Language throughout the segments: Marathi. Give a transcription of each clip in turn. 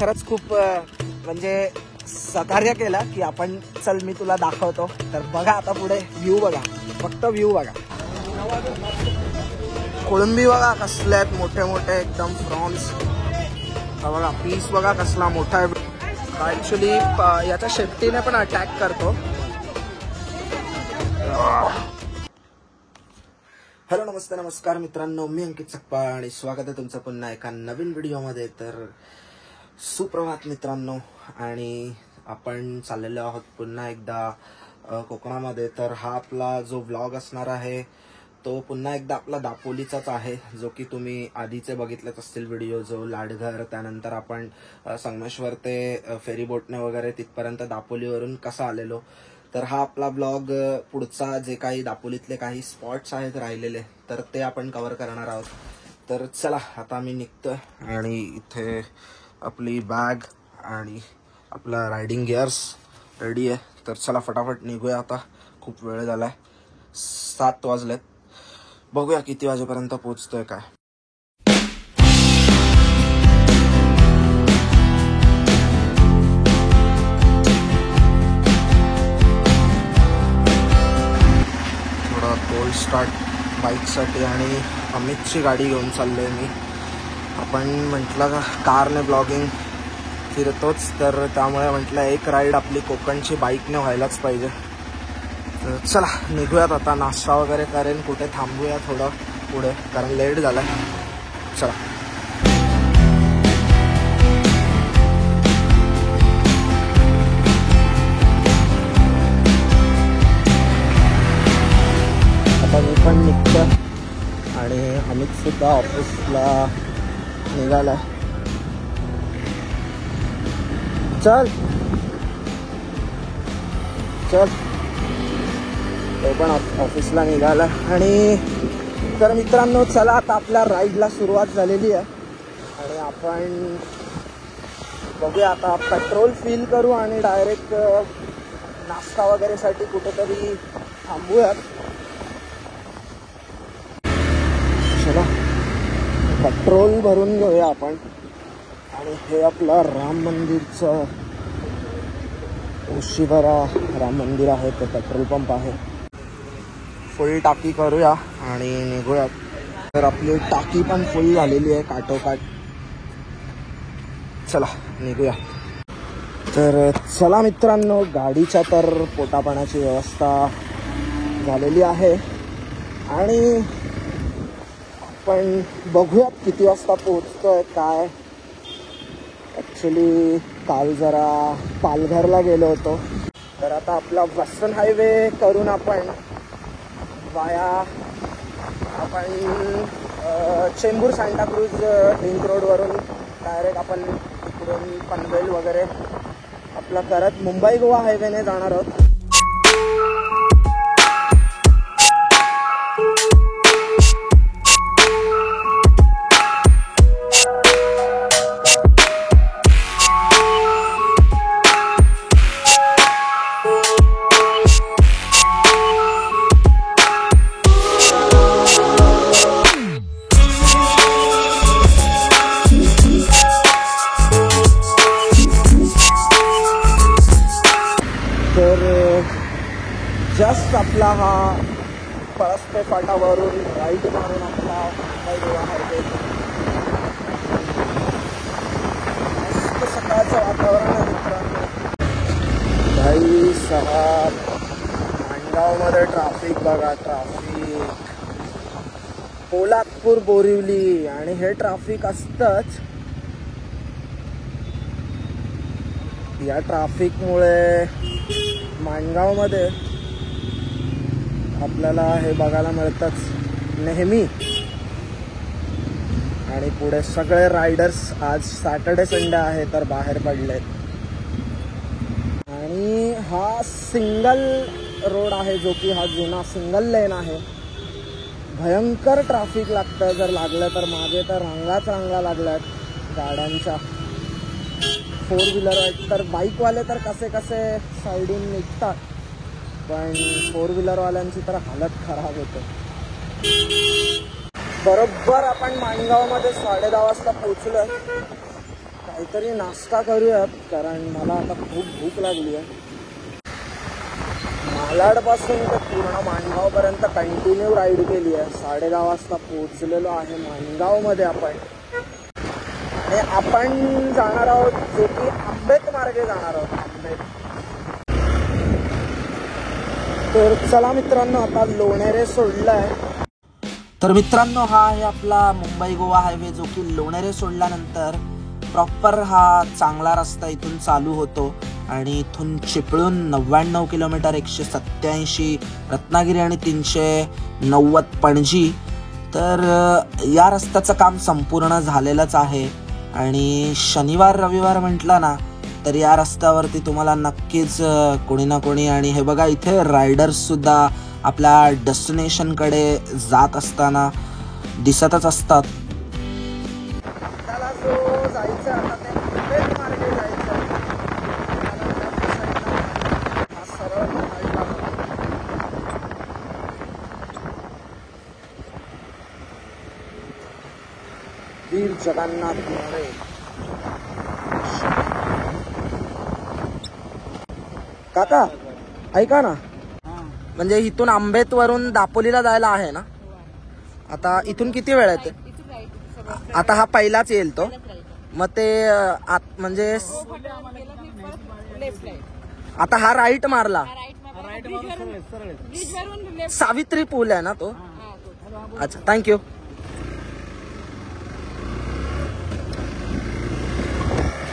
खरंच खूप म्हणजे सहकार्य केलं की आपण चल मी तुला दाखवतो. तर बघा आता पुढे व्ह्यू बघा, फक्त व्ह्यू बघा. कोळंबी बघा कसले आहेत, मोठे मोठे एकदम प्रॉन्स. हा बघा पीस बघा कसला मोठा आहे. ॲक्च्युली याच्या शेपटीने पण अटॅक करतो. हॅलो नमस्ते नमस्कार मित्रांनो, मी अंकित सकपाळ आणि स्वागत आहे तुमचं पुन्हा एका नवीन व्हिडिओमध्ये. तर सुप्रभात मित्रांनो, आणि आपण चाललेलो आहोत पुन्हा एकदा कोकणामध्ये. तर हा आपला जो व्लॉग असणार आहे तो पुन्हा एकदा आपला दापोलीचाच आहे, जो की तुम्ही आधीचे बघितलेच असतील व्हिडिओ. जो लाडघर, त्यानंतर आपण संगमेश्वर ते फेरीबोटने वगैरे तिथपर्यंत दापोलीवरून कसा आलेलो. तर हा आपला ब्लॉग पुढचा जे काही दापोलीतले काही स्पॉट्स आहेत राहिलेले, तर ते आपण कव्हर करणार आहोत. तर चला आता मी निघतो आणि इथे आपली बॅग आणि आपला रायडिंग गिअर्स रेडी आहे. तर चला फटाफट निघूया आता, खूप वेळ झाला आहे, 7 वाजलेत. बघूया किती वाजेपर्यंत पोहोचतोय काय. थोडा कोल्ड स्टार्ट बाईकसाठी आणि अमितची गाडी घेऊन चाललोय मी. आपण म्हटलं का कारने ब्लॉगिंग फिरतोच, तर त्यामुळे म्हटलं एक राईड आपली कोकणची बाईकने व्हायलाच पाहिजे. तर चला निघूयात आता. नाश्ता वगैरे करेन, कुठे थांबूया थोडं पुढे कारण लेट झाला. चला आता मी पण निघतो आणि अमित सुद्धा ऑफिसला निघाला. चल चल, ते पण ऑफिसला निघाला. आणि तर मित्रांनो चला आता आपल्या राईडला सुरुवात झालेली आहे आणि आपण बघूया आता. पेट्रोल फिल करू आणि डायरेक्ट नाश्ता वगैरेसाठी कुठेतरी थांबूयात. चला पेट्रोल भरून घेऊया आपण. आणि हे आपलं राम मंदिरचं ओशीवरा राम मंदिर आहे, ते पेट्रोल पंप आहे. फुल टाकी करूया आणि निघूया. तर आपली टाकी पण फुल झालेली आहे काठोकाठ. चला निघूया. तर चला मित्रांनो, गाडीच्या तर पोटापाण्याची व्यवस्था झालेली आहे आणि आपण बघूयात किती वाजता पोहोचतोय काय. ॲक्च्युली काल जरा पालघरला गेलो होतो, तर आता आपला वेस्टर्न हायवे करून आपण वाया आपण चेंबूर सांताक्रूज लिंक रोडवरून डायरेक्ट आपण तिकडून पनवेल वगैरे आपला करत मुंबई गोवा हायवेने जाणार आहोत. जस्ट आपला हा पळसपे फाटावरून राईट मारून आपला मुंबई गोवा हायवे. मस्त सकाळचं वातावरण आहे मित्रांनो. भाई साहेब, माणगावमध्ये ट्रॅफिक बघा, ट्रॅफिक. पोलादपूर बोरिवली आणि हे ट्रॅफिक असतंच. या ट्रॅफिकमुळे माणगावमध्ये आपल्याला हे बघायला मिळतंच नेहमी. आणि पुढे सगळे रायडर्स आज सॅटर्डे संडे आहे तर बाहेर पडलेत. आणि हा सिंगल रोड आहे, जो की हा जुना सिंगल लेन आहे. भयंकर ट्रॅफिक लागतं. जर लागलं तर मागे तर रांगा लागल्यात गाड्यांच्या. 4 व्हीलर तर बाईकवाले तर कसे कसे साईडून निघतात, पण 4 व्हीलरवाल्यांची तर हालत खराब होते. बरोबर आपण माणगावमध्ये 10:30 वाजता पोहोचलो. काहीतरी नाश्ता करूयात, कारण मला आता खूप भूक लागली आहे. मालाडपासून ते पूर्ण माणगावपर्यंत कंटिन्यू राईड केली आहे. 10:30 वाजता पोहोचलेलो आहे माणगावमध्ये आपण. आणि आपण जाणार आहोत जो की आंबेत मार्गे जाणार आहोत. आंबेत. तर चला मित्रांनो, आता लोणेरे सोडलाय. तर मित्रांनो, हा आहे आपला मुंबई गोवा हायवे, जो की लोणेरे सोडल्यानंतर प्रॉपर हा चांगला रस्ता इथून चालू होतो आणि इथून चिपळूण 99 किलोमीटर, 187 रत्नागिरी आणि 390 पणजी. तर या रस्त्याचं काम संपूर्ण झालेलंच आहे आणि शनिवार रविवार म्हटलं ना तर या रस्त्यावरती तुम्हाला नक्कीच कोणी ना कोणी, आणि हे बघा इथे रायडर्स सुद्धा आपल्या डेस्टिनेशनकडे जात असताना दिसतच असतात. वीर जगन्नाथ मोरे. काका ऐका ना, म्हणजे इथून आंबेत वरून दापोलीला जायला आहे ना. आता इथून किती वेळ येते? आता हा पहिलाच येईल तो, मग ते म्हणजे आता हा राईट मारला. सावित्री पूल आहे ना तो. अच्छा, थँक्यू.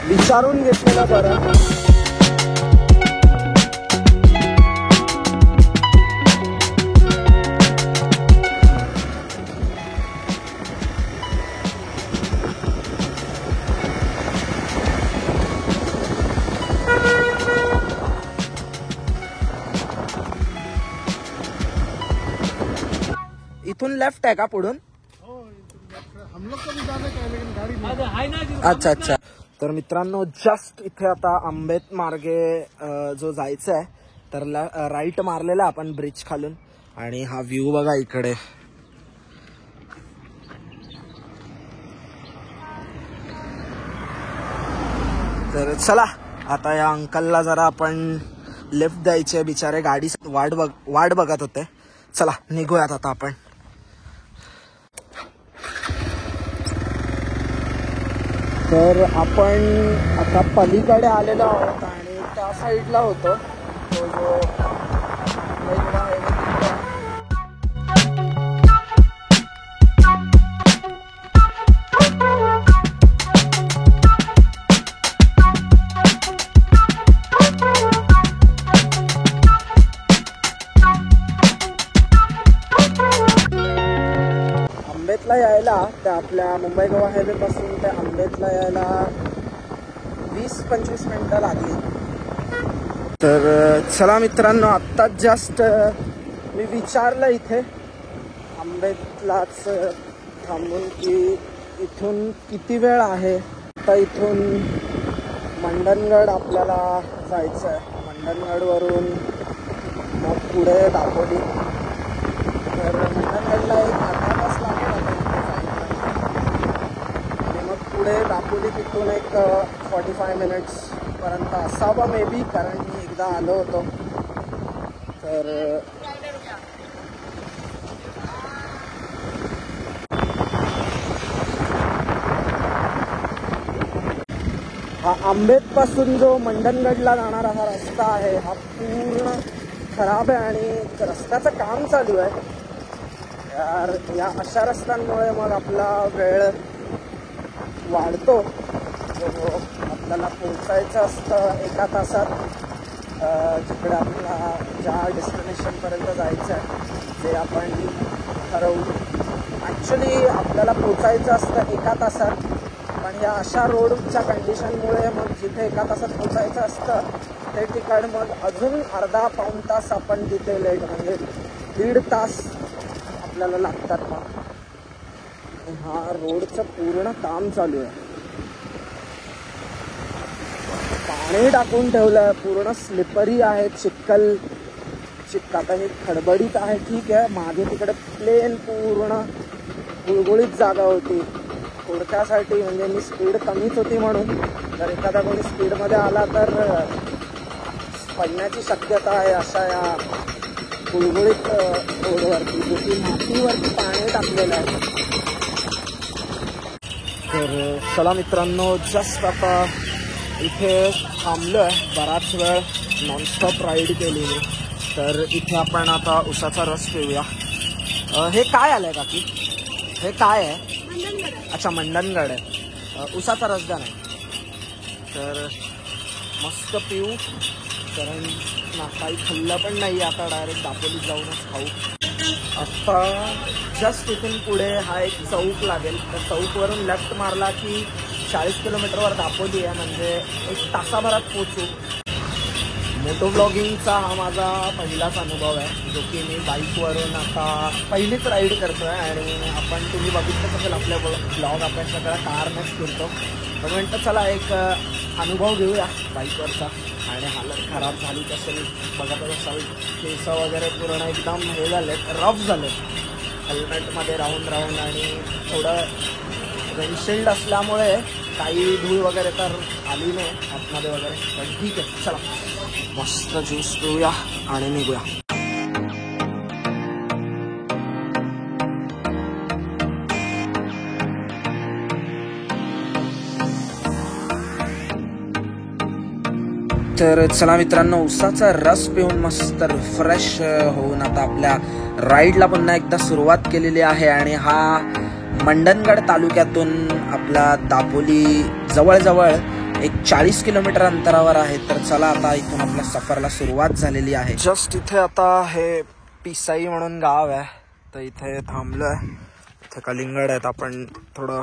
विचारून घेतलेला बरं. इथून लेफ्ट आहे का पुढून? अच्छा अच्छा. तर मित्रांनो, जस्ट इथे आता आंबेत मार्गे जो जायचं आहे तर राईट मारलेला आपण ब्रिज खालून, आणि हा व्ह्यू बघा इकडे. तर चला, आता या अंकलला जरा आपण लिफ्ट द्यायचे. बिचारे गाडी वाट बघत होते. चला निघूयात आता आपण. तर आपण आता पलीकडे आलेलो आहोत आणि त्या साईडला होतो तो जो आंबेतला यायला, त्या आपल्या मुंबई गोवा हायवे पासून त्या आंबेतला यायला 20-25 मिनिटं लागली. तर चला मित्रांनो, आत्ताच जस्ट मी विचारलं इथे आंबेतलाच थांबून की इथून किती वेळ आहे. आता इथून मंडणगड आपल्याला जायचं आहे. मंडणगडवरून मग पुढे दापोली. तर मंडणगडला एक अर्धा तास लागेल आणि मग पुढे दापोली तिथून एक 45 मिनिट्स पर्यंत असावा मे बी, कारण मी एकदा आलो होतो. तर हा आंबेत पासून जो मंडणगडला जाणारा हा रस्ता आहे हा पूर्ण खराब आहे आणि रस्त्याचं काम चालू आहे. यार, या अशा रस्त्यांमुळे मग आपला वेळ वाढतो. आपल्याला पोहोचायचं असतं 1 तासात जिकडे आपल्याला ज्या डेस्टिनेशनपर्यंत जायचं आहे ते आपण ठरवू. ॲक्च्युली आपल्याला पोचायचं असतं 1 तासात, पण या अशा रोडच्या कंडिशनमुळे मग जिथे 1 तासात पोचायचं असतं ते ठिकाण मग अजून अर्धा-पाऊण तास आपण तिथे लेट, म्हणजे 1.5 तास आपल्याला लागतात. मग हा रोडचं पूर्ण काम चालू आहे. पाणी टाकून ठेवलं आहे, पूर्ण स्लिपरी आहे. चिखल आता हे खडबडीत आहे ठीक आहे. मागे तिकडे प्लेन पूर्ण गुळगुळीत जागा होती, पुढच्यासाठी म्हणजे मी स्पीड कमीच होती म्हणून, जर एखादा कोणी स्पीडमध्ये आला तर पडण्याची शक्यता आहे अशा या गुळगुळीत रोडवरती, जो की मातीवरती पाणी टाकलेलं आहे. तर चला मित्रांनो, जस्ट आता इथे थांबलो आहे. बराच वेळ नॉनस्टॉप राईड केली मी. तर इथे आपण आता उसाचा रस पिऊया. हे काय आलं आहे काकी? हे काय आहे? अच्छा, मंडणगड आहे. उसाचा रस द्या नाही. तर मस्त पिऊ, कारण काही खाल्लं पण नाही. आता डायरेक्ट दापोलीत जाऊनच खाऊ. आता जस्ट इथून पुढे हा एक चौक लागेल. त्या चौकवरून लेफ्ट मारला की 40 किलोमीटरवर दापोली आहे. म्हणजे 1 तासाभरात पोचू. मोटो ब्लॉगिंगचा हा माझा पहिलाच अनुभव आहे, जो की मी बाईकवरून आता पहिलीच राईड करतो आहे. आणि आपण तुम्ही बघितलंच असेल आपल्या ब्लॉग, आपण सगळा कारनेच फिरतो. पण म्हणतं चला एक अनुभव घेऊया बाईकवरचा. आणि हालत खराब झालीच असेल, बघत असाल केस वगैरे पूर्ण एकदम हे झालेत, रफ झालेत हेल्मेटमध्ये राहून राहून. आणि थोडं विंडशील्ड असल्यामुळे काही धूळ वगैरे तर आली नाही आतमध्ये वगैरे. पण ठीक आहे, चला मस्त ज्यूस पिऊया आणि निघूया. तर चला मित्रांनो, उसाचा रस पिऊन मस्त रिफ्रेश होऊन आता आपल्या राईडला पुन्हा एकदा सुरुवात केलेली आहे. आणि हा मंडणगड तालुक्यातून आपला दापोली जवळजवळ 40 किलोमीटर अंतरावर आहे. तर चला आता इथून आपल्या सफरला सुरुवात झालेली आहे. जस्ट इथे आता हे पिसाई म्हणून गाव आहे, तर इथे थांबलोय. इथे कलिंगड आहेत. आपण थोडं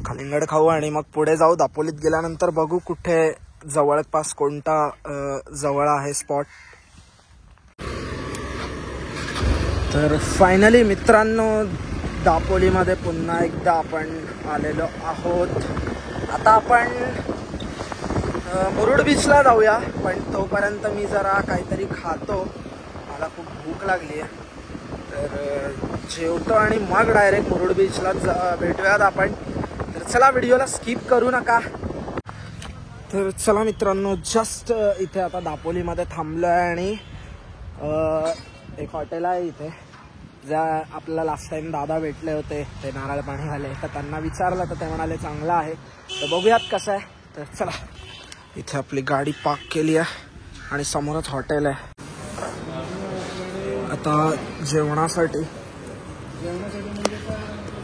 कलिंगड खाऊ आणि मग पुढे जाऊ. दापोलीत गेल्यानंतर बघू कुठे जवळपास कोणता जवळ आहे स्पॉट. तर फायनली मित्रांनो, दापोलीमध्ये पुन्हा एकदा आपण आलेलो आहोत. आता आपण मुरुड बीचला जाऊया, पण तोपर्यंत मी जरा काहीतरी खातो. मला खूप भूक लागली आहे. तर जेवतो आणि मग डायरेक्ट मुरुड बीचला भेटूयात आपण. तर चला, व्हिडिओला स्किप करू नका. तर चला मित्रांनो, जस्ट इथे आता दापोलीमध्ये थांबलो आहे. आणि एक हॉटेल आहे इथे, ज्या आपल्याला लास्ट टाइम दादा भेटले होते, ते नारळ पाणी वाले. तर त्यांना विचारलं तर ते म्हणाले चांगलं आहे. तर बघूयात कसं आहे. तर चला, इथे आपली गाडी पार्क केली आहे आणि समोरच हॉटेल आहे. आता जेवणासाठी म्हणजे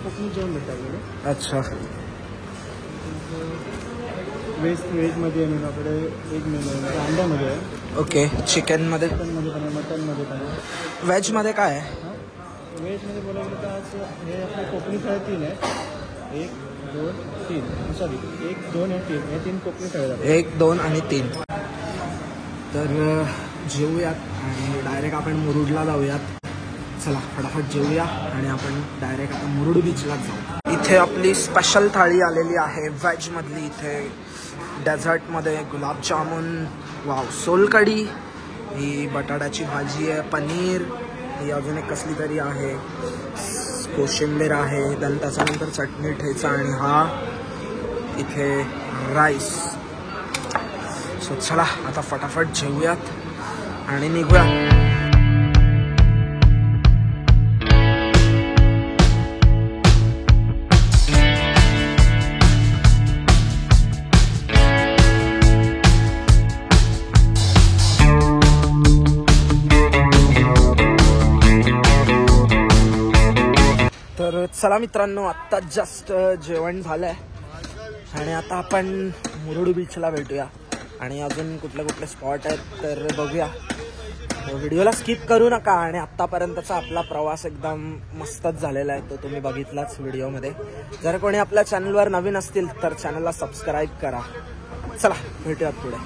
कोकणी जेवण भेटतं आपल्याकडे. अच्छा, व्हेजमध्ये आहे आपल्याकडे. एक मेनू आहे अंड्यामध्ये आहे. ओके. चिकनमध्ये पण आहे, मटनमध्ये पण आहे. व्हेजमध्ये काय आहे? व्हेजमध्ये बोलायला तर आज हे आपले कोकणी थाळी 3 आहे. 1, 2, 3 सॉरी 1, 2 आणि 3 हे 3 कोकणी थाळी आहेत. 1, 2 आणि 3. तर जेवूयात आणि डायरेक्ट आपण मुरुडला जाऊयात. चला फटाफट जेवूया आणि आपण डायरेक्ट आता मुरुड बीचला जाऊ. इथे आपली स्पेशल थाळी आलेली आहे व्हेजमधली. इथे डेझर्टमध्ये गुलाबजामुन, वाव, सोलकढी, ही बटाट्याची भाजी आहे, पनीर, ही अजून एक कसली तरी आहे, कोशिंबीर आहे, then त्याच्यानंतर चटणी, ठेचा आणि हा इथे राईस. सो चला आता फटाफट जेवूयात आणि निघूया. तर चला मित्रांनो, आत्ता जस्ट जेवण झालं आहे आणि आता आपण मुरुड बीचला भेटूया. आणि अजून कुठले कुठले स्पॉट आहेत तर बघूया. व्हिडिओला स्किप करू नका. आणि आत्तापर्यंतचा आपला प्रवास एकदम मस्तच झालेला आहे, तो तुम्ही बघितलाच व्हिडिओमध्ये. जर कोणी आपल्या चॅनलवर नवीन असतील तर चॅनलला सबस्क्राईब करा. चला भेटूयात पुढे.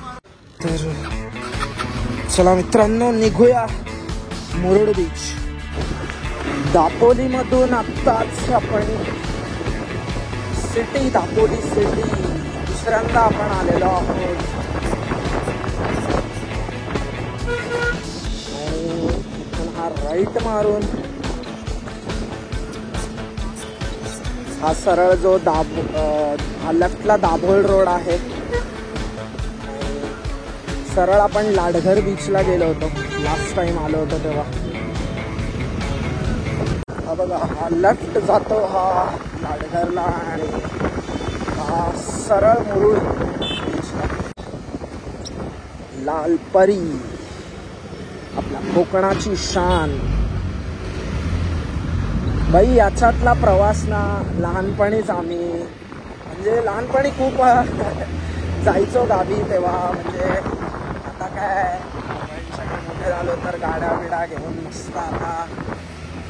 तर चला मित्रांनो, निघूया मुरुड बीच. दापोलीमधून आत्ताच आपण सिटी, दापोली सिटी दुसऱ्यांदा आपण आलेलो आहोत. आणि इथून हा राईट मारून हा सरळ जो हा लेफ्टला दाभोळ रोड आहे. सरळ आपण लाडघर बीचला गेलो होतो लास्ट टाइम आलो होतो तेव्हा. हा बघा हा लेफ्ट जातो हा लाडघरला आणि हा सरळ मुरुड बीचला. लालपरी आपला कोकणाची शान. बाई याच्यातला प्रवास ना लहानपणीच आम्ही म्हणजे लहानपणी खूप जायचो गावी तेव्हा. म्हणजे आता काय सगळे मोठे झालो तर गाड्या बिड्या घेऊन मस्त आता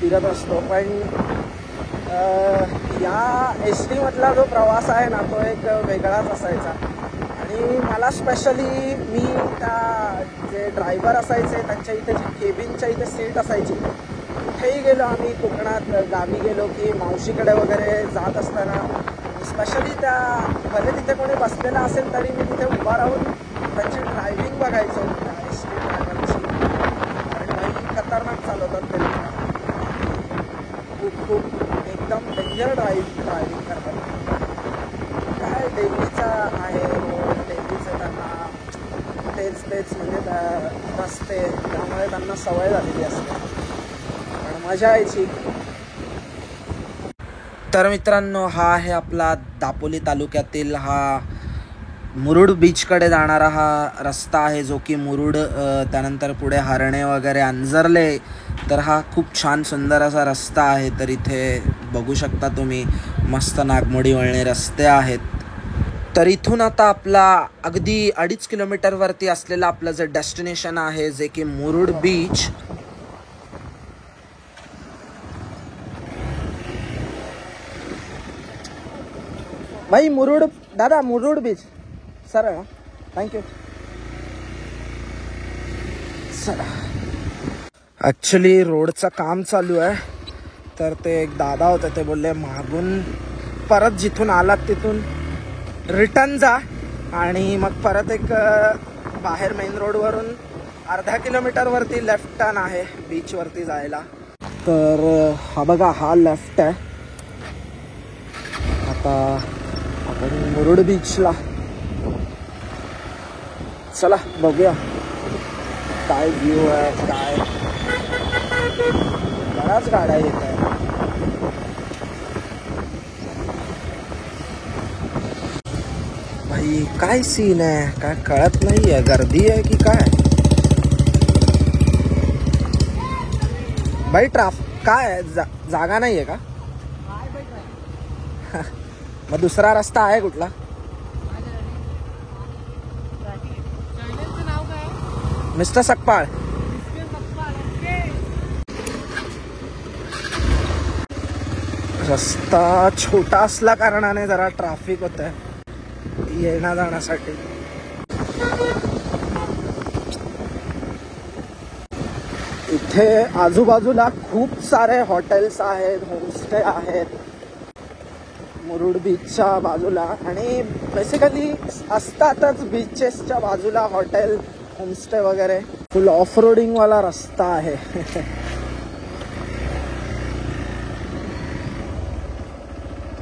फिरत असतो. पण या एस टी मधला जो प्रवास आहे ना तो एक वेगळाच असायचा. आणि मला स्पेशली मी त्या जे ड्रायव्हर असायचे त्यांच्या इथे जी केबिनच्या इथे सीट असायची कुठेही गेलो आम्ही कोकणात गावी गेलो की मावशीकडे वगैरे जात असताना स्पेशली त्या भले तिथे कोणी बसलेला असेल तरी मी तिथे उभा राहून त्यांची ड्रायव्हिंग बघायचो त्या एस टी ड्रायव्हरची. आणि बाई खतरनाक चालवतात ते. खूप खूप एकदम डेंजर ड्रायव्हिंग करतात. काय डेल्लीचा आहे रोड, डेल्लीचे त्यांना तेच म्हणजे रस्ते त्यामुळे त्यांना सवय झालेली असते. पण मजा यायची. तर मित्रांनो हा आहे आपला दापोली तालुक्यातील हा मुरुड बीचकडे जाणारा हा रस्ता आहे जो की मुरुड त्यानंतर पुढे हरणे वगैरे अंजरले. तर हा खूप छान सुंदर असा रस्ता आहे. तर इथे बघू शकता तुम्ही मस्त नागमोडी वळणे रस्ते आहेत. तर इथून आता आपला अगदी 2.5 किलोमीटरवरती असलेलं आपलं जे डेस्टिनेशन आहे जे की मुरुड बीच. भाई मुरुड दादा मुरुड बीच सर थँक्यू. चला ॲक्च्युली रोडचं काम चालू आहे. तर ते एक दादा होते ते बोलले मागून परत जिथून आलात तिथून रिटर्न जा आणि मग परत एक बाहेर मेन रोडवरून 0.5 किलोमीटरवरती लेफ्ट टर्न आहे बीचवरती जायला. तर हा बघा हा लेफ्ट आहे. आता आपण मुरुड बीचला चला बघूया काय व्ह्यू आहे. काय बऱ्याच गाड्या येत आहेत. भाई काय सीन आहे काय कळत नाही आहे. गर्दी आहे की काय. भाई काय आहे जागा नाही आहे का. मग दुसरा रस्ता आहे कुठला. मिस्टर सकपाळ. रस्ता छोटा असल्या कारणाने जरा ट्रॅफिक होत आहे येण्या जाण्यासाठी. इथे आजूबाजूला खूप सारे हॉटेल्स आहेत, होमस्टे आहेत मुरुड बीचच्या बाजूला. आणि बेसिकली असतातच बीचेसच्या बाजूला हॉटेल होमस्टे वगैरे. फुल ऑफ रोडिंग वाला रस्ता आहे.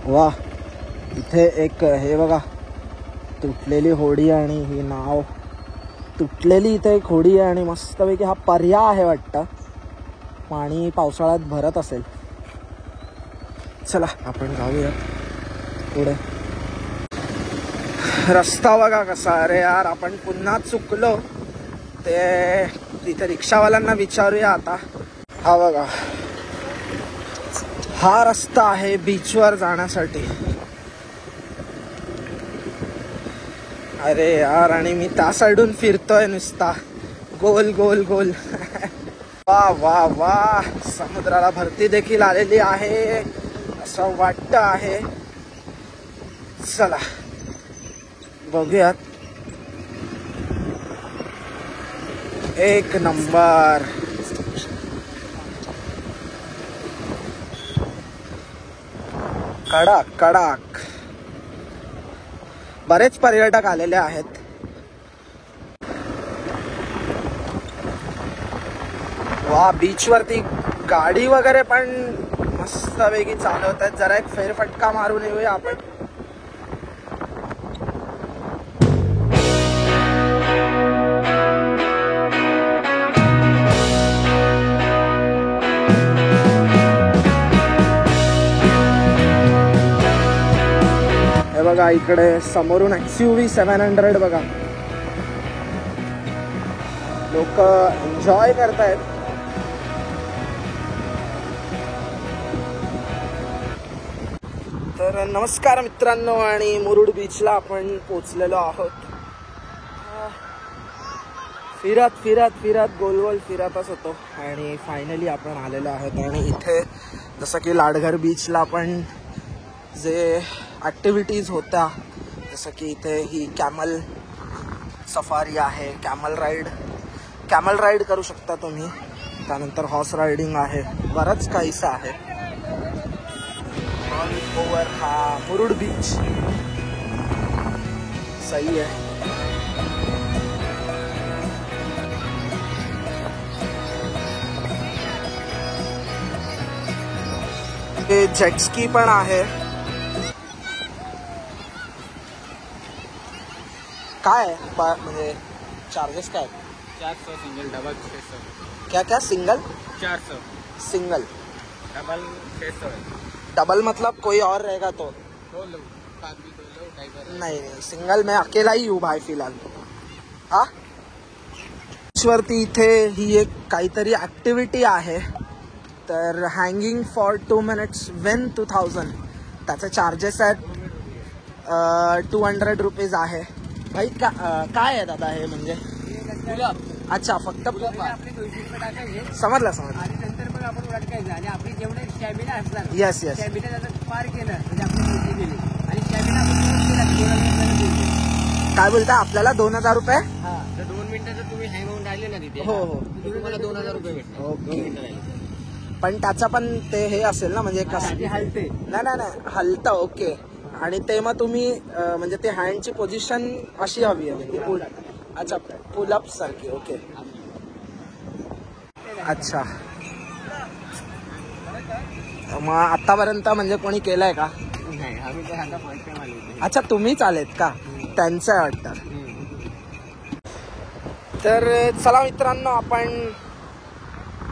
वा इथे एक हे बघा तुटलेली होडी आणि ही नाव तुटलेली इथे एक होडी आहे. आणि मस्तपैकी हा पर्याय आहे वाटतं. पाणी पावसाळ्यात भरत असेल. चला आपण जाऊया पुढे. रस्ता बघा कसा. अरे यार आपण पुन्हा चुकलो. ते तिथे रिक्षावाल्यांना विचारूया आता. हा बघा हा रस्ता आहे बीचवर जाण्यासाठी. अरे यार आणि मी त्या साईडून फिरतोय नुसता गोल गोल गोल. वा वा वा समुद्राला भरती देखील आलेली आहे असं वाटतं आहे. चला बघूयात. एक नंबर. कडक कडक. बरेच पर्यटक आलेले आहेत. वा बीचवरती गाडी वगैरे पण मस्तपैकी चालवत आहेत. जरा एक फेरफटका मारून येऊया आपण. हे बघा इकडे समोरून XUV 700 बघा, लोक एन्जॉय करतायत. तर नमस्कार मित्रांनो, आणि मुरुड बीचला आपण पोचलेलो आहोत. फिरत फिरत फिरत गोल गोल फिरतच होतो आणि फायनली आपण आलेलो आहोत. आणि इथे जसं की लाडघर बीचला आपण जे ॲक्टिव्हिटीज होत्या, जसं की इथे ही कॅमल सफारी आहे, कॅमल राईड करू शकता तुम्ही. त्यानंतर हॉर्स रायडिंग आहे, बरंच काहीसं आहे. ऑल ओव्हर हा मुरुड बीच सही आहे. हे जेटस्की पण आहे. काय म्हणजे चार्जेस काय? 400 सिंगल, डबल 600. क्या क्या? Single 400, single, double 600. डबल मतलब कोई और रहेगा तो? दो लोग, साथ भी 2 लोग, ड्राइवर. नहीं, सिंगल मैं अकेला ही हूँ भाई फिलहाल. हा वरती इथे ही एक काहीतरी ऍक्टिव्हिटी आहे. तर हँगिंग फॉर 2 minutes विन 2000. त्याचे चार्जेस आहेत 200 रुपीज आहे. भाई काय आहे दादा हे? म्हणजे अच्छा, फक्त समजलं. आणि नंतर मग आपण अडकायचं आणि आपली जेवढे स्टॅमिना असणार, येस स्टॅमिना पार केलं म्हणजे आपली पैसे गेले. आणि स्टॅमिना काय बोलता? आपल्याला 2000 रुपये? हा, तर 2 मिनिटाचं तुम्ही हँग होऊन राहिले ना तिथे, हो हो, तुम्हाला 2000 रुपये भेटतात. ओके. पण त्याचा पण ते हे असेल ना, म्हणजे कसं हलते? नाही हलतं. ओके. आणि ते मग तुम्ही म्हणजे ते हँडची पोझिशन अशी हवी आहे, म्हणजे अच्छा पुलअप सारखी. ओके, अच्छा. मग आतापर्यंत म्हणजे कोणी केलंय का? नाही, आम्ही तर आता फर्स्ट टाइम आलो. अच्छा, तुम्हीच आलेत का? त्यांचं आहे वाटतं. तर चला मित्रांनो, आपण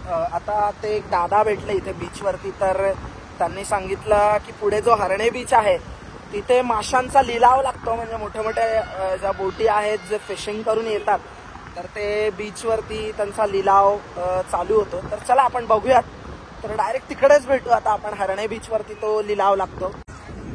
आता ते एक दादा भेटले इथे बीचवरती. तर त्यांनी सांगितलं की पुढे जो हरणे बीच आहे तिथे माशांचा लिलाव लागतो. म्हणजे मोठ्या मोठ्या ज्या बोटी आहेत जे फिशिंग करून येतात, तर ते बीचवरती त्यांचा लिलाव चालू होतो. तर चला आपण बघूयात. तर डायरेक्ट तिकडेच भेटू आता आपण. हरणे बीचवरती तो लिलाव लागतो.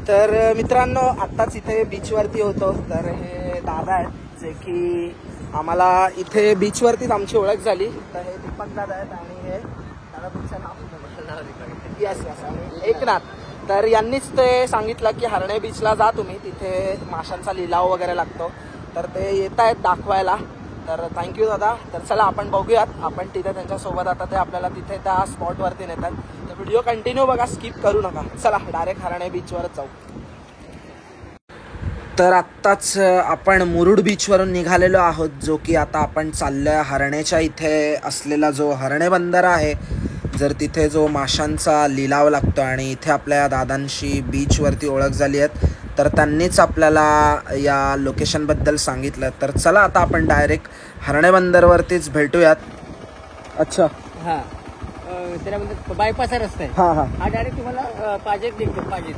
तर मित्रांनो, आत्ताच इथे बीचवरती होतो. तर हे दादा आहेत जे की आम्हाला इथे बीचवरतीच आमची ओळख झाली. तर हे दीपक दादा आहेत आणि हे दादा तुमचं नाव? यस आणि एकनाथ. तर यांनीच ते सांगितलं की हरणे बीचला जा तुम्ही, तिथे माशांचा लिलाव वगैरे लागतो. तर ते येत आहेत दाखवायला. तर थँक्यू दादा. तर चला आपण बघूयात. आपण तिथे त्यांच्यासोबत आता ते आपल्याला तिथे त्या स्पॉटवरती नेतात. तर व्हिडिओ कंटिन्यू बघा, स्किप करू नका. चला डायरेक्ट हरणे बीचवरच जाऊ. तर आत्ताच आपण मुरुड बीचवरून निघालेलो आहोत, जो की आता आपण चाललोय हरणेच्या इथे असलेला जो हरणे बंदर आहे. जर तिथे जो माशांचा लिलाव लागतो आणि इथे आपल्या दादांशी बीचवरती ओळख झाली आहे, तर त्यांनीच आपल्याला या लोकेशनबद्दल सांगितलं. तर चला आता आपण डायरेक्ट हरणे बंदरवरतीच भेटूयात. अच्छा, हा, त्याच्यामध्ये बायपास रस्ता आहे. हा डायरेक्ट तुम्हाला पाजेत निघतो. पाजेत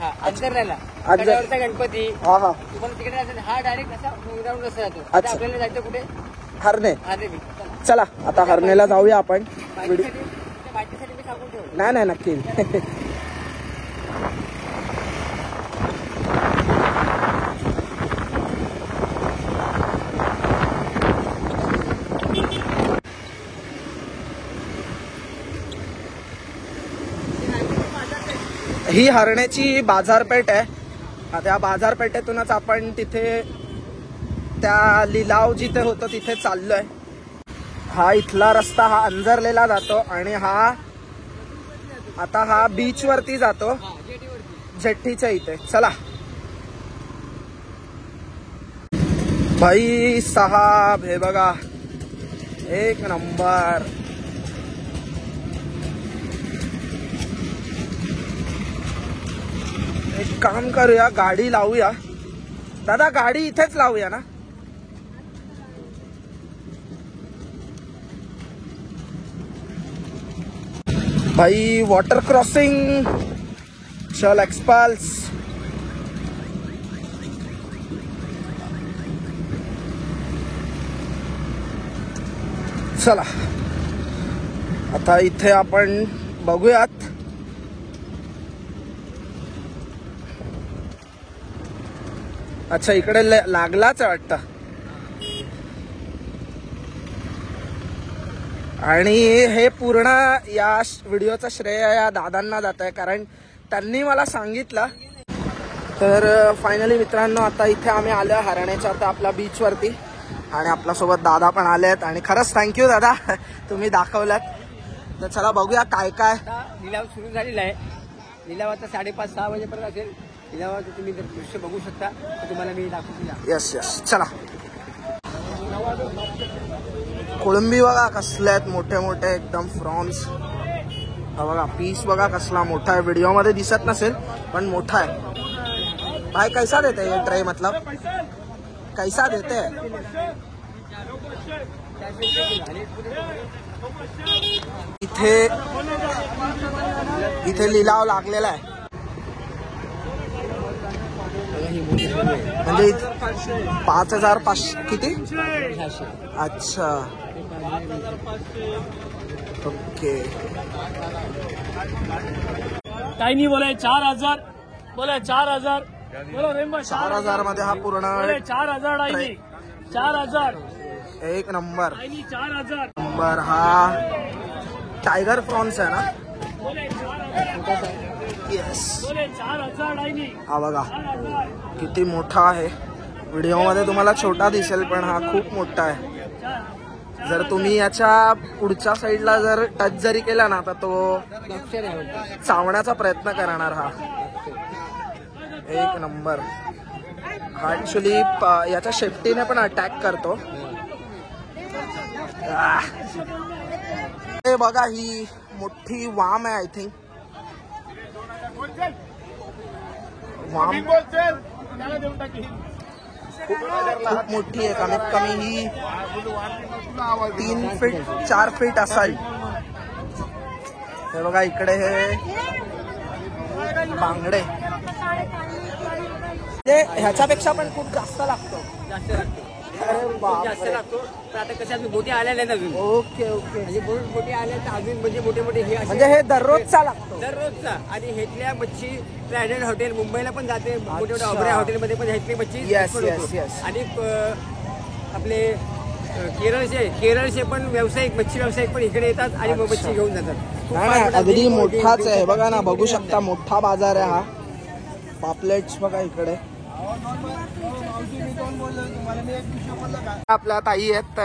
हा अंतरला गडावरचा गणपती. तुम्हाला तिकडे जायचं. हा डायरेक्ट असा ग्राउंड रस्ता जातो. आता आपल्याला जायचं कुठे? हरणे. हरणे. चला आता हरणेला जाऊया आपण. माहितीसाठी मी सांगून ठेवलं. नाही नक्की. ही हरण्याची बाजारपेठ आहे. त्या बाजारपेठेतूनच आपण तिथे त्या लिलाव जिथे होतो तिथे चाललोय. हा इथला रस्ता हा अंजरलेला जातो आणि हा आता हा बीच वरती जातो, जेट्टीच्या इथे. चला भाई साहब, हे बघा एक नंबर. एक काम करूया, गाडी लावूया दादा, गाडी इथेच लावूया ना. भाई वॉटर क्रॉसिंग शल एक्सपाल्स. चला आता इथे आपण बघूयात. अच्छा इकडे लागलाच आहे वाटतं. आणि हे पूर्ण या व्हिडिओचं श्रेय या दादांना जात आहे, कारण त्यांनी मला सांगितलं. तर फायनली मित्रांनो आता इथे आम्ही आलो हरण्याच्या आता आपल्या बीचवरती, आणि आपल्यासोबत दादा पण आले आहेत. आणि खरंच थँक्यू दादा, तुम्ही दाखवलात. तर चला बघूया काय काय. लिलाव सुरू झालेला आहे. लिलाव आता 5:30-6 वाजेपर्यंत असेल. लिलावाचं तुम्ही जर दृश्य बघू शकता तर तुम्हाला मी दाखवतो. यस यस चला. कोळंबी बघा कसले आहेत, मोठे मोठे एकदम फ्रॉन्स. हा बघा पीस बघा कसला मोठा आहे, व्हिडिओ मध्ये दिसत नसेल पण मोठा आहे. भाई कैसा देते ये ट्रे, मतलब कैसा देते है? इथे इथे लिलाव लागलेला आहे. म्हणजे 5,500 किती? अच्छा ओके. टाइनी बोले 4,000, बोले 4,000, बोलो रेम्बा 4,000 मध्ये हा पूर्ण बोले 4,000 टाइनी 4,000 एक नंबर. Tiny 4,000 number. हा टायगर प्रॉन्स आहे ना? बोले 4,000 येस. बोले 4,000 टाइनी हा बघा 4,000 किती मोठा आहे. व्हिडिओ मध्ये तुम्हाला छोटा दिसेल पण हा खूप मोठा आहे. जर तुम्ही याच्या पुढच्या साईडला जर टच जरी केला ना तर तो चावण्याचा प्रयत्न करणार. हा एक नंबर. हा ऍक्च्युली याच्या शेपटीने पण अटॅक करतो. हे बघा ही मोठी वाम आहे. आय थिंक वाम खूप मोठी आहे. कमीत कमी ही 3 फीट 4 फीट असावी. हे बघा इकडे हे बांगडे, ह्याच्यापेक्षा पण खूप जास्त लागतो. जास्त लागतो. अरे बापरे. जास्त लागतो. पण आता कसं अजून बोटी आल्या नाहीत अजून. Okay okay. म्हणजे बोटी आल्या तर अजून म्हणजे मोठे मोठे हे असे म्हणजे हे दररोजचा लागतो. दररोजचा. आणि हेतल्या मच्छी ट्रायडंट हॉटेल मुंबईला पण जाते, मोठे मोठे अच्छा. ऑबऱ्या हॉटेलमध्ये पण हेतली मच्छी Yes, export yes, होतो. yes. आणि आपले केरळचे पण व्यावसायिक मच्छी व्यावसायिक पण इकडे येतात आणि मग मच्छी घेऊन जातात. खूप नाही फार नाही मोठा अगदी बिग मोठाच आहे. बिग बघा ना, बघू बिग शकता मोठा बाजार आहे हा. पापलेट्स बघा इकडे. आपल्या ताई आहेत.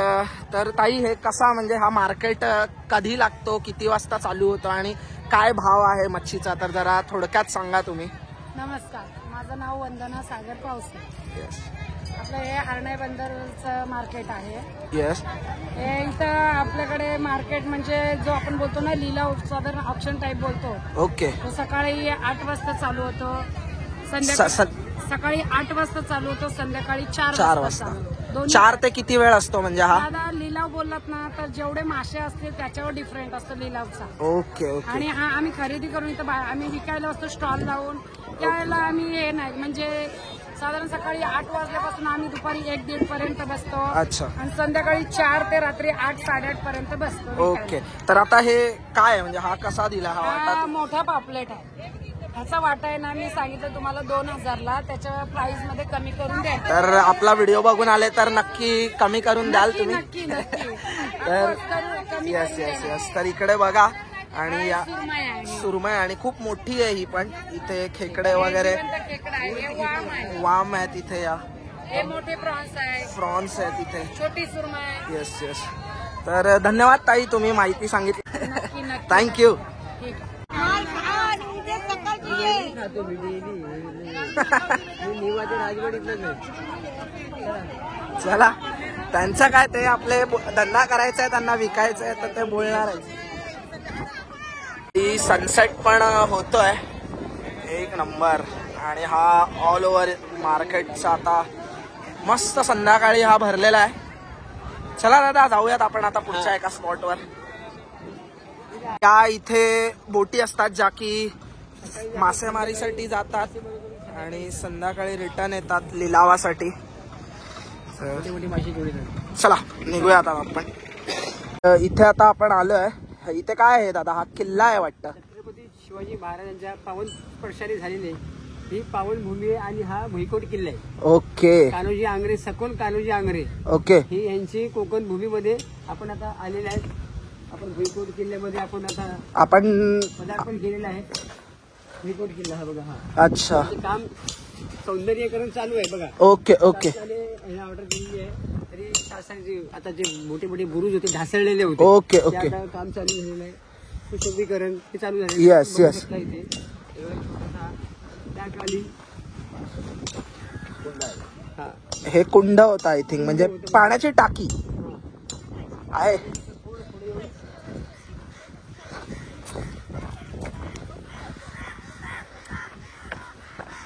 तर ताई हे कसा म्हणजे हा मार्केट कधी लागतो, किती वाजता चालू होतो आणि काय भाव आहे मच्छीचा, तर जरा थोडक्यात सांगा तुम्ही. नमस्कार, माझं नाव वंदना सागर पावसे. येस आपलं हे हरणाई बंदरचं मार्केट आहे. येस. हे इथं आपल्याकडे मार्केट म्हणजे जो आपण बोलतो ना लिलाव, साधारण ऑप्शन टाईप बोलतो. ओके. तो सकाळी 8 वाजता चालू होतो. सकाळी 8 वाजता चालू होतो, संध्याकाळी 4 वाजता. 4 ते किती वेळ असतो म्हणजे हा? दादा लिलाव बोललात ना तर जेवढे मासे असतील त्याच्यावर डिफरंट असतो लिलावचा. Okay okay. आणि हा आम्ही खरेदी करून इथं आम्ही विकायला असतो स्टॉल लावून. त्यावेळेला आम्ही हे नाही म्हणजे साधारण सकाळी 8 वाजल्यापासून आम्ही दुपारी 1-1:30 पर्यंत बसतो. अच्छा. आणि संध्याकाळी 4 ते रात्री 8-8:30 पर्यंत बसतो. ओके. तर आता हे काय आहे म्हणजे हा कसा दिला हा हा वाटा? मोठा पापलेट आहे. ह्याचा वाटा आहे ना, मी सांगितलं तुम्हाला 2,000ला, त्याच्या प्राइस मध्ये कमी करून द्या. तर आपला व्हिडिओ बघून आले तर नक्की कमी करून द्याल तुम्ही. नक्की नक्की. तर कमी येस करून येस द्या. येस. तर इकडे बघा आणि या सुरमई आहे. सुरमई आणि खूप मोठी आहे ही पण. इथे खेकडे वगैरे जिवंत खेकडा आहे. हे वाम आहे. वाम आहेत इथे. या हे मोठे प्रॉन्स आहे. प्रॉन्स आहेत इथे. छोटी सुरमई आहे. Yes yes. तर धन्यवाद ताई, तुम्ही माहिती सांगितली. नक्की नक्की. थँक्यू. ठीक आहे. खातो मी राजवाडीतलं चला त्यांचं काय, ते आपले धंदा करायचा आहे, त्यांना विकायचं आहे तर ते बोलणार आहे. सनसेट पण होतोय एक नंबर. आणि हा ऑल ओव्हर मार्केटचा आता मस्त संध्याकाळी हा भरलेला आहे. चला दादा जाऊयात आपण आता पुढच्या एका स्पॉटवर. त्या इथे बोटी असतात ज्या की मासेमारीसाठी जातात आणि संध्याकाळी रिटर्न येतात लिलावासाठी. चला निघूया आता आपण. इथे आता आपण आलोय. इथे काय आहे दादा? हा किल्ला आहे वाटतं. छत्रपती शिवाजी महाराजांच्या पावन स्पर्शाने झालेली ही पावनभूमी आहे आणि हा भुईकोट किल्ला आहे. ओके कान्होजी आंग्रे, सकोन कान्होजी आंग्रे ओके. ही यांची कोकण भूमीमध्ये आपण आता आलेले आहेत. आपण भुईकोट किल्ल्यामध्ये आपण आता आपण पदार्पण केलेलं आहे. भुईकोट किल्ला हा बघा. हा अच्छा ते काम सौंदर्यीकरण चालू आहे बघा. ओके ओके शासनाने ऑर्डर दिलेली आहे. तरी शासनाचे आता जे मोठे मोठे बुरुज होते ढासळलेले होते ओके ते ओके. आता काम चालू झालेलं आहे. सुशोभीकरण ते चालू झालेलं Yes, बघू yes. शकता इथे. छोटासा त्या खाली हा हे कुंड होता आय थिंक, म्हणजे पाण्याची टाकी आहे.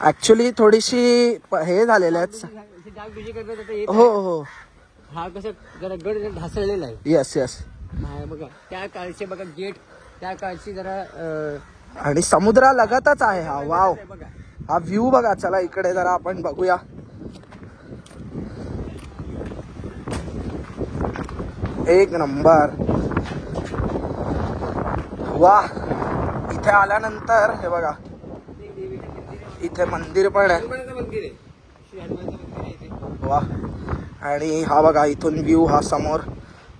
ऍक्च्युली थोडीशी हे झालेलं आहे. डागडुजी करण्यात आता येत हो आहे. हो हा कसं जरा गड ढासळलेला आहे. Yes yes. हा बघा त्या काळचे बघा गेट त्या काळची जरा आणि समुद्रालगतच आहे हा. वाव, बघा हा व्ह्यू बघा. चला इकडे जरा आपण बघूया. एक नंबर. वा, इथे आल्यानंतर हे बघा इथे मंदिर पण आहे. हनुमानाचं मंदिर आहे. श्री हनुमानाचं मंदिर आहे इथे. वा, आणि हा बघा इथून व्ह्यू हा समोर.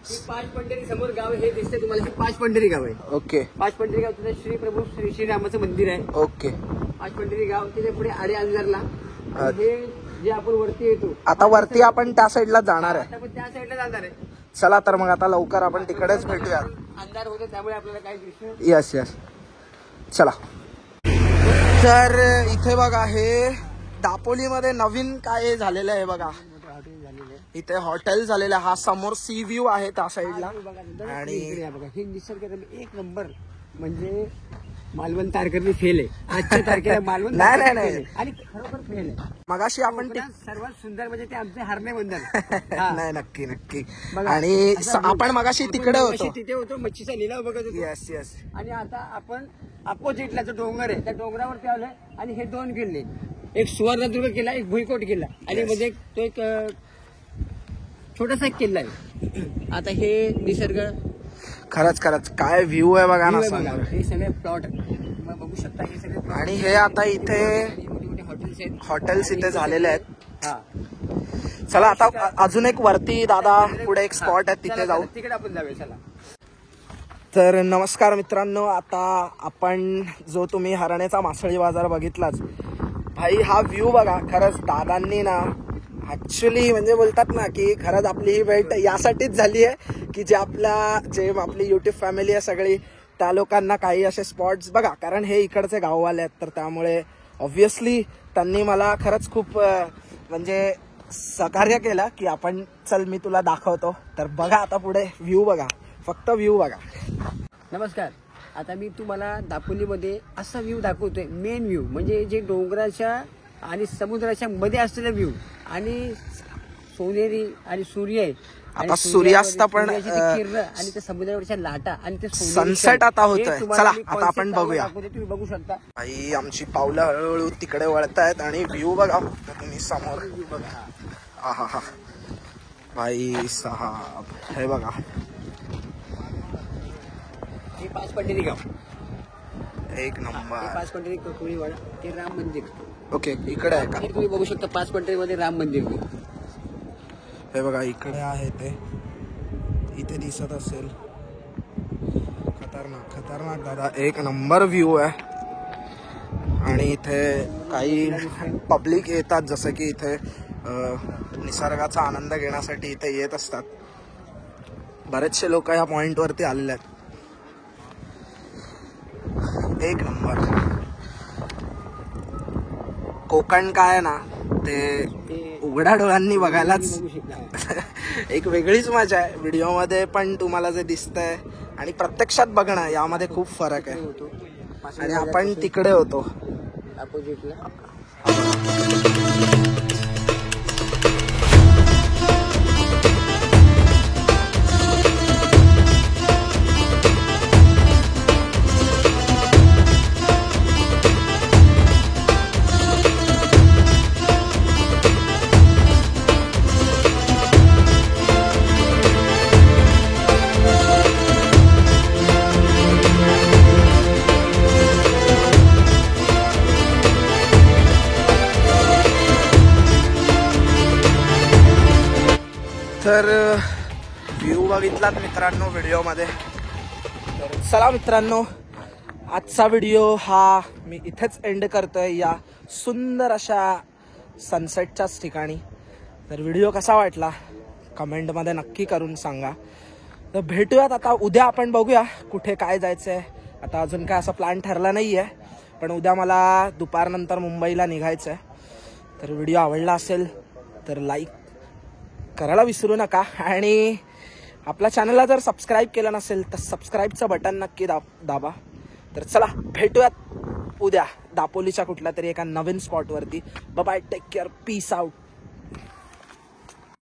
ही पाच पंढरी समोर गाव हे दिसते तुम्हाला. हे पाच पंढरी गाव आहे. ओके पाच पंढरी गाव तिथे श्री प्रभू श्री श्रीरामाचं मंदिर आहे. ओके. पाच पंढरी गाव तिथे पुढे आडे अंजरला. आणि हे जे आपण वरती येतो आता वरती आपण त्या साईडला जाणार आहे. आता आपण त्या साईडला जाणार आहे. चला तर मग आता लवकर आपण तिकडेच भेटूया. अंधार होतो त्यामुळे आपल्याला काही दृश्य. Yes yes. चला. तर इथे बघा हे दापोलीमध्ये नवीन काय झालेलं आहे बघा. इथे हॉटेल झालेलं आहे. हा समोर सी व्ह्यू आहे त्या साईडला. आणि बघा हे निसर्ग एक नंबर म्हणजे मालवण तारकर्ली फेल आहे. आजच्या तारखेला मालवण नाही, नाही, तारकर्ली नाही. फेल आहे. आणि खरोखर फेल आहे. मगाशी आपण कोकणात सर्वात सुंदर म्हणजे ते आमचे हरणे बंदर. नाही नक्की नक्की. बघा, आणि असा आपण मगाशी आपण तिकडे मगाशी होतो. तिथे होतो मच्छीचा लिलाव बघत होतो. Yes yes. आणि आता आपण अपोजिटला जो डोंगर आहे त्या डोंगरावरती आलोय. आणि हे दोन किल्ले, एक सुवर्णदुर्ग किल्ला, एक भुईकोट किल्ला आणि मध्ये तो एक छोटासा एक किल्ला आहे. आता हे निसर्ग खरंच खरंच काय व्ह्यू आहे बघा ना view आहे बघा. समोर. हे सगळे प्लॉट बघू शकता. हे सगळे plot. आणि हे आता इथे मोठे मोठे हॉटेल्स आहेत. हॉटेल्स इथे झालेले आहेत. हा चला आता अजून एक वरती दादा पुढे एक स्पॉट आहे तिथे जाऊ. तिकडे आपण जाऊया. चला. तर नमस्कार मित्रांनो. आता आपण जो तुम्ही हरण्याचा मासळी बाजार बघितलाच भाई, हा व्ह्यू बघा. खरंच दादांनी ना ऍक्च्युली म्हणजे बोलतात ना की खरंच आपली ही भेट यासाठीच झाली आहे की जे आपली युट्यूब फॅमिली आहे सगळी त्या लोकांना काही असे स्पॉट्स बघा. कारण हे इकडचे गाववाले आहेत तर त्यामुळे ऑब्व्हियसली त्यांनी मला खरंच खूप म्हणजे सहकार्य केलं की आपण चल मी तुला दाखवतो. तर बघा आता पुढे व्ह्यू बघा, फक्त व्ह्यू बघा. नमस्कार. आता मी तुम्हाला दापोलीमध्ये असा व्ह्यू दाखवतोय. मेन व्ह्यू म्हणजे जे डोंगराच्या आणि समुद्राच्या मध्ये असलेला व्ह्यू आणि सोनेरी आणि सूर्य आहे. आता सूर्यास्त पण किरण आणि त्या समुद्रावरच्या लाटा आणि ते सनसेट आता होतोय. चला आता आपण बघूया. तुम्ही बघू शकता. आई आमची पावलं हळूहळू तिकडे वळतायत आणि व्ह्यू बघा फक्त तुम्ही समोर. हा हा भाई साहब हे बघा. हे पाच पंढरी गाव, एक हे नंबर. पाच पंढरी कोळीवाडा, ते राम मंदिर. ओके इकडे आहे का? हे तुम्ही बघू शकता. पाच पंढरीमध्ये राम मंदिर. हे बघा इकडे आहे ते. इथे दिसत असेल. खतरनाक खतरनाक दादा. एक नंबर व्ह्यू आहे. आणि इथे काही पब्लिक येतात जसं की इथे निसर्गाचा आनंद घेण्यासाठी इथे येत असतात. बरेचसे लोक या पॉइंट वरती आलेले आहेत. एक नंबर. कोकण काय ना ते उघड्या डोळ्यांनी बघायलाच बघू शकता. एक वेगळीच मजा आहे. व्हिडिओमध्ये पण तुम्हाला जे दिसतंय आणि प्रत्यक्षात बघणं यामध्ये खूप फरक आहे. आणि आपण तिकडे होतो अपोजिटला. तर व्ह्यू बघितलात मित्रांनो व्हिडिओमध्ये. तर चला मित्रांनो, आजचा व्हिडिओ हा मी इथेच एंड करतोय या सुंदर अशा सनसेटच्याच ठिकाणी. तर व्हिडिओ कसा वाटला कमेंटमध्ये नक्की करून सांगा. तर भेटूयात आता उद्या. आपण बघूया कुठे काय जायचं आहे. आता अजून काय असा प्लॅन ठरला नाही आहे, पण उद्या मला दुपारनंतर मुंबईला निघायचं आहे. तर व्हिडिओ आवडला असेल तर लाईक करायला विसरू नका. आणि आपल्या चॅनलला जर सबस्क्राईब केलं नसेल तर सबस्क्राईबचं बटन नक्की दाबा. तर चला भेटूयात उद्या दापोलीच्या कुठल्या तरी एका नवीन स्पॉटवरती. Bye, take care, peace out.